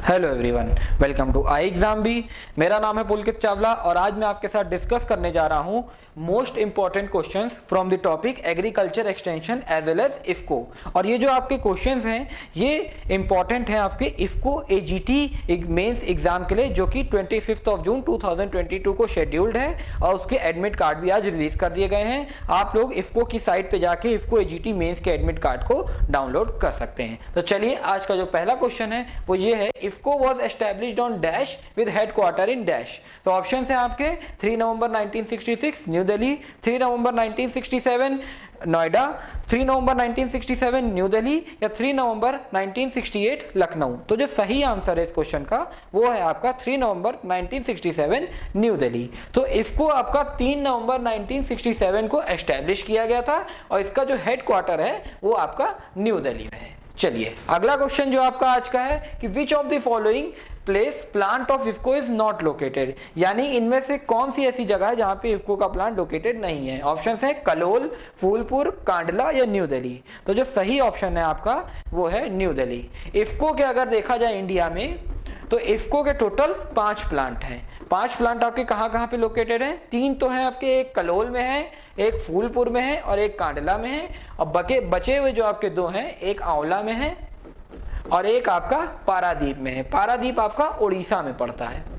Hello everyone, welcome to I exam भी। मेरा नाम है पुलकित चावला और आज मैं आपके साथ डिस्कस करने जा रहा हूं most important questions from the topic agriculture extension as well as IFFCO. और ये जो आपके क्वेश्चंस हैं ये इंपॉर्टेंट हैं आपके इफको एजीटी मेंस एग्जाम के लिए, जो कि 25 जून 2022 को शेड्यूल्ड है और उसके एडमिट कार्ड भी आज रिलीज कर दिए गए हैं। आप लोग इफको की साइट पे जाके इफको एजीटी मेंस के एडमिट कार्ड को डाउनलोड कर सकते हैं। तो चलिए आज का जो पहला क्वेश्चन है वो ये है, IFFCO was established on dash with headquarter in dash। तो ऑप्शन है आपके 3 नवंबर 1966 न्यू दिल्ली, 3 नवंबर 1967 नोएडा, 3 नवंबर 1967 न्यू दिल्ली या 3 नवंबर 1968 लखनऊ। तो जो सही आंसर है इस क्वेश्चन का वो है आपका 3 नवंबर 1967 न्यू दिल्ली। तो इसको आपका 3 नवंबर 1967 को एस्टैब्लिश किया गया था और इसका जो हेडक्वार्टर है वो आपका न्यू दिल्ली में है। चलिए अगला क्वेश्चन जो आपका आज का है कि which of the following place plant of IFFCO is not located, यानी इनमें से कौन सी ऐसी जगह है जहां पे इफको का प्लांट लोकेटेड नहीं है। ऑप्शन है कलोल, फूलपुर, कांडला या न्यू दिल्ली। तो जो सही ऑप्शन है आपका वो है न्यू दिल्ली। इफको के अगर देखा जाए इंडिया में तो इफको के टोटल 5 प्लांट हैं। 5 प्लांट आपके कहाँ पे लोकेटेड हैं? 3 तो हैं आपके, एक कलोल में है, एक फूलपुर में है और एक कांडला में है। और बचे हुए जो आपके 2 हैं, एक आंवला में है और एक आपका पारादीप में है। पारादीप आपका उड़ीसा में पड़ता है।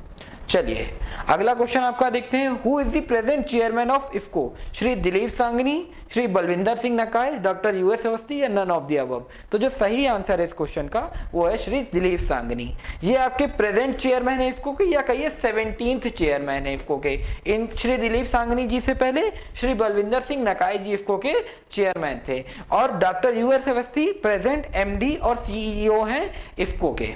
चलिए अगला क्वेश्चन आपका देखते हैं, who is the present chairman of IFFCO? Shri Dilip Sanghani, Shri Balwinder Singh Nakai, doctor US Awasthi या नन ऑफ द अबव। तो जो सही आंसर है इस क्वेश्चन का वो है श्री दिलीप सांगनी। ये आपके प्रेजेंट चेयरमैन है इफको के, या कहिए 17th चेयरमैन है इफको के। इन श्री दिलीप सांगनी जी से पहले श्री बलविंदर सिंह नकाय जी इफको के चेयरमैन थे और doctor US Awasthi present MD और सीईओ हैं इफको के।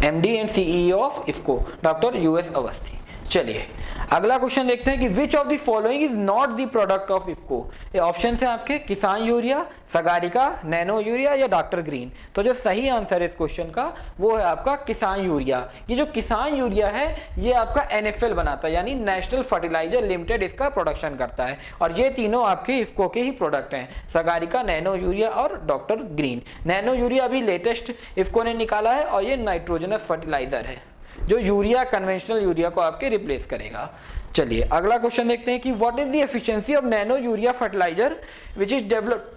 MD and CEO of IFFCO doctor US Awasthi. चलिए अगला क्वेश्चन देखते हैं कि which of the following is not the product of IFFCO. ये ऑप्शन है आपके किसान यूरिया, सगारिका, नैनो यूरिया या डॉक्टर ग्रीन। तो जो सही आंसर है इस क्वेश्चन का वो है आपका किसान यूरिया। ये जो किसान यूरिया है ये आपका एनएफएल बनाता है, यानी नेशनल फर्टिलाइजर लिमिटेड इसका प्रोडक्शन करता है और ये तीनों आपके इफको के ही प्रोडक्ट हैं, सगारिका, नैनो यूरिया और डॉक्टर ग्रीन। नैनो यूरिया अभी लेटेस्ट इफको ने निकाला है और ये नाइट्रोजनस फर्टिलाइजर है जो यूरिया, कन्वेंशनल यूरिया को आपके रिप्लेस करेगा। चलिए अगला क्वेश्चन देखते हैं कि what is the efficiency of nano urea fertilizer which is developed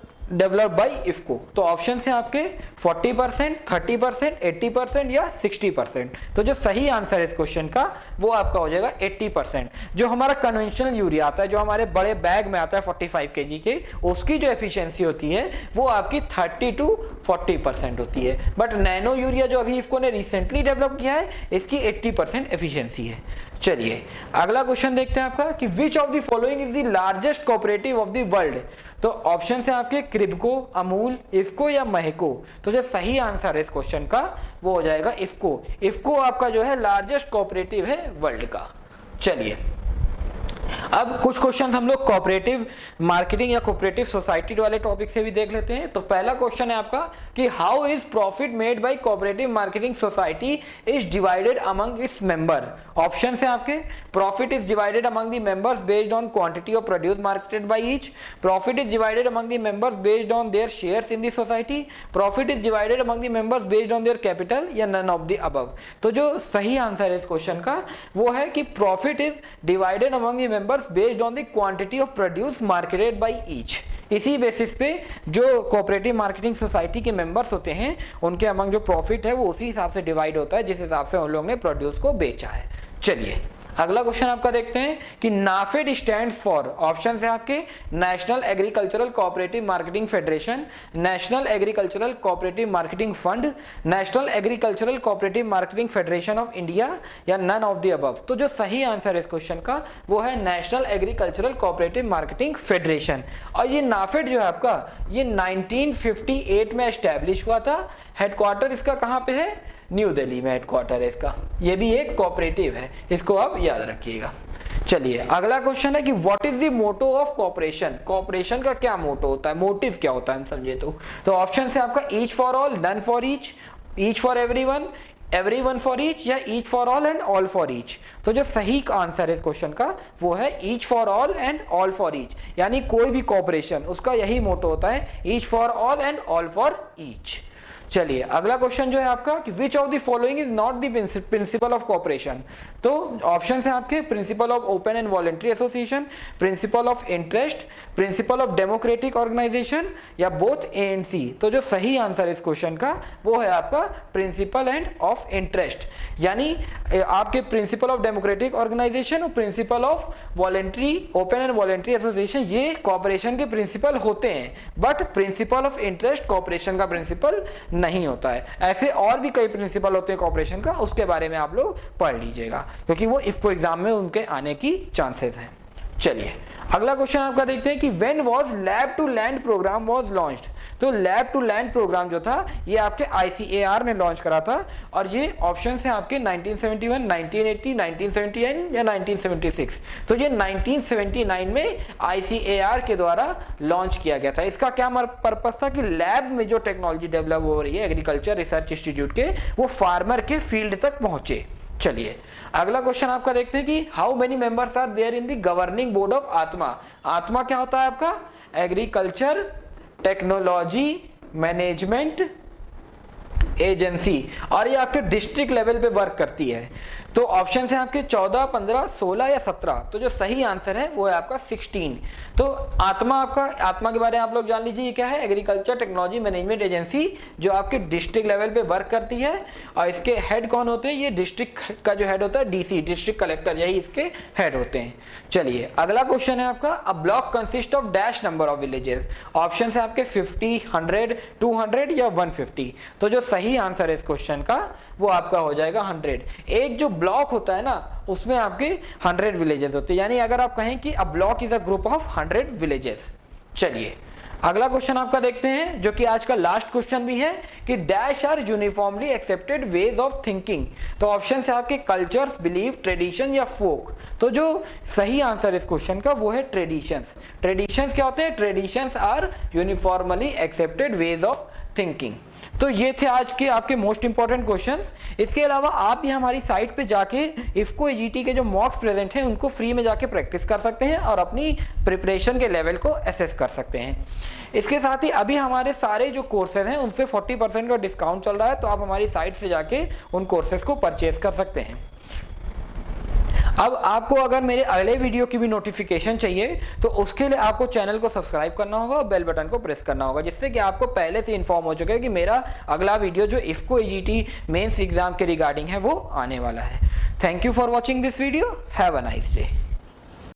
by IFFCO. तो ऑप्शन है आपके 40%, 30%, 80% या 60%। तो जो सही आंसर है इस क्वेश्चन का वो आपका हो जाएगा 80%। जो हमारा कन्वेंशनल यूरिया आता है, जो हमारे बड़े बैग में आता है 45 kg के, उसकी जो एफिशिएंसी होती है वो आपकी 30 to 40% होती है। बट नैनो यूरिया जो अभी इफको ने रिसेंटली डेवलप किया है इसकी 80% एफिशिएंसी है। चलिए अगला क्वेश्चन देखते हैं आपका कि which of the following is the largest cooperative of the world. तो ऑप्शन है आपके क्रिब्को, अमूल, इफको या महको। तो जो सही आंसर है इस क्वेश्चन का वो हो जाएगा इफको। इफको आपका जो है लार्जेस्ट कोऑपरेटिव है वर्ल्ड का। चलिए अब कुछ क्वेश्चन हम लोग कोऑपरेटिव मार्केटिंग या कोऑपरेटिव सोसाइटी वाले टॉपिक से भी देख लेते हैं। तो पहला क्वेश्चन है आपका कि how is profit made by cooperative marketing society is divided among its member. Option है आपके profit is divided among the members based on quantity of produce marketed by each, profit is divided among the members based on their shares in the society, profit is divided among the members based on their capital या none of the above. तो जो सही answer है इस question का वो है कि profit is divided among the members based on the quantity of produce marketed by each. इसी बेसिस पे जो कोऑपरेटिव मार्केटिंग सोसाइटी के मेंबर्स होते हैं उनके अमंग जो प्रॉफिट है वो उसी हिसाब से डिवाइड होता है जिस हिसाब से उन लोगों ने प्रोड्यूस को बेचा है। चलिए अगला क्वेश्चन आपका देखते हैं कि नाफेड स्टैंड्स फॉर। ऑप्शन है आपके national agricultural cooperative marketing federation, national agricultural cooperative marketing fund, national agricultural cooperative marketing federation of India या नन ऑफ द अबव। तो जो सही आंसर है इस क्वेश्चन का वो है national agricultural cooperative marketing federation. और ये नाफेड जो है आपका ये 1958 में एस्टैब्लिश हुआ था। हेडक्वार्टर इसका कहाँ पे है? न्यू दिल्ली में हेडक्वार्टर है इसका। ये भी एक कोऑपरेटिव है, इसको आप याद रखिएगा। चलिए अगला क्वेश्चन है कि what is the motto of corporation. Corporation का क्या मोटो होता है, मोटिव क्या होता है हम समझे तो ऑप्शन है आपका each for all, none for each for everyone, everyone for each या each for all and all for each. तो जो सही आंसर है इस क्वेश्चन का वो है each for all and all for each, यानी कोई भी कॉर्पोरेशन उसका यही मोटो होता है each for all and all for each. चलिए अगला क्वेश्चन जो है आपका कि which of the following is not the principle of cooperation. तो ऑप्शन है आपके principle of open and voluntary association, principle of interest, principle of democratic organisation या बोथ ए एंड सी। तो जो सही आंसर है इस क्वेश्चन का वो है आपका प्रिंसिपल एंड ऑफ इंटरेस्ट, यानी आपके प्रिंसिपल ऑफ डेमोक्रेटिक ऑर्गेनाइजेशन और principle of voluntary open and voluntary association ये कोऑपरेशन के प्रिंसिपल होते हैं, but principal of interest cooperation का प्रिंसिपल नहीं होता है। ऐसे और भी कई प्रिंसिपल होते हैं कोऑपरेशन का, उसके बारे में आप लोग पढ़ लीजिएगा क्योंकि वो इफको एग्जाम में उनके आने की चांसेस हैं। चलिए अगला क्वेश्चन आपका देखते हैं कि when was lab to land programme was launched. तो लैब टू लैंड प्रोग्राम जो था ये आपके ICAR ने लॉन्च करा था और ये ऑप्शन है आपके 1971, 1980, 1979 या 1976। तो ये 1979 में ICAR के द्वारा लॉन्च किया गया था। इसका क्या पर्पस था कि लैब में जो टेक्नोलॉजी डेवलप हो रही है एग्रीकल्चर रिसर्च इंस्टीट्यूट के, वो फार्मर के फील्ड तक पहुंचे। चलिए अगला क्वेश्चन आपका देखते हैं कि how many members are there in the governing board of ATMA. ATMA क्या होता है आपका एग्रीकल्चर टेक्नोलॉजी मैनेजमेंट एजेंसी, और ये आपके डिस्ट्रिक्ट लेवल पे वर्क करती है। तो ऑप्शन है आपके 14, 15, 16 या 17। तो जो सही आंसर है वो है आपका 16। तो आत्मा के बारे में आप लोग जान लीजिए, ये क्या है एग्रीकल्चर टेक्नोलॉजी मैनेजमेंट एजेंसी जो आपके डिस्ट्रिक्ट लेवल पे वर्क करती है। और इसके हेड कौन होते हैं, ये डिस्ट्रिक्ट का जो हेड होता है DC डिस्ट्रिक्ट कलेक्टर, यही इसके हेड होते हैं। चलिए अगला क्वेश्चन है आपका a block consist of dash number of villages. Option है आपके 50, 100, 200 या 150। तो जो सही आंसर है इस क्वेश्चन का वो आपका हो जाएगा 100। एक जो ब्लॉक होता है ना उसमें आपके 100 विलेजेस होते हैं, यानी अगर आप कहें कि a block is a group of 100 villages. चलिए अगला क्वेश्चन आपका देखते हैं जो कि आज का लास्ट क्वेश्चन भी है कि dash are uniformly accepted ways of thinking. तो ऑप्शन है आपके कल्चर्स, बिलीफ, ट्रेडिशन या फोक। तो जो सही आंसर इस क्वेश्चन का वो है ट्रेडिशंस। ट्रेडिशंस क्या होते हैं, traditions are uniformly accepted ways of thinking. तो ये थे आज के आपके मोस्ट इंपॉर्टेंट क्वेश्चंस। इसके अलावा आप भी हमारी साइट पे जाके इफको AGT के जो मॉक्स प्रेजेंट हैं उनको फ्री में जाके प्रैक्टिस कर सकते हैं और अपनी प्रिपरेशन के लेवल को असेस कर सकते हैं। इसके साथ ही अभी हमारे सारे जो कोर्सेज हैं उन पे 40% का डिस्काउंट चल रहा है, तो आप हमारी साइट से जाके उन कोर्सेज को परचेज कर सकते हैं। अब आपको अगर मेरे अगले वीडियो की भी नोटिफिकेशन चाहिए तो उसके लिए आपको चैनल को सब्सक्राइब करना होगा और बेल बटन को प्रेस करना होगा, जिससे कि आपको पहले से इन्फॉर्म हो चुका है कि मेरा अगला वीडियो जो इफको AGT मेंस एग्जाम के रिगार्डिंग है वो आने वाला है। Thank you for watching this video. Have a nice day.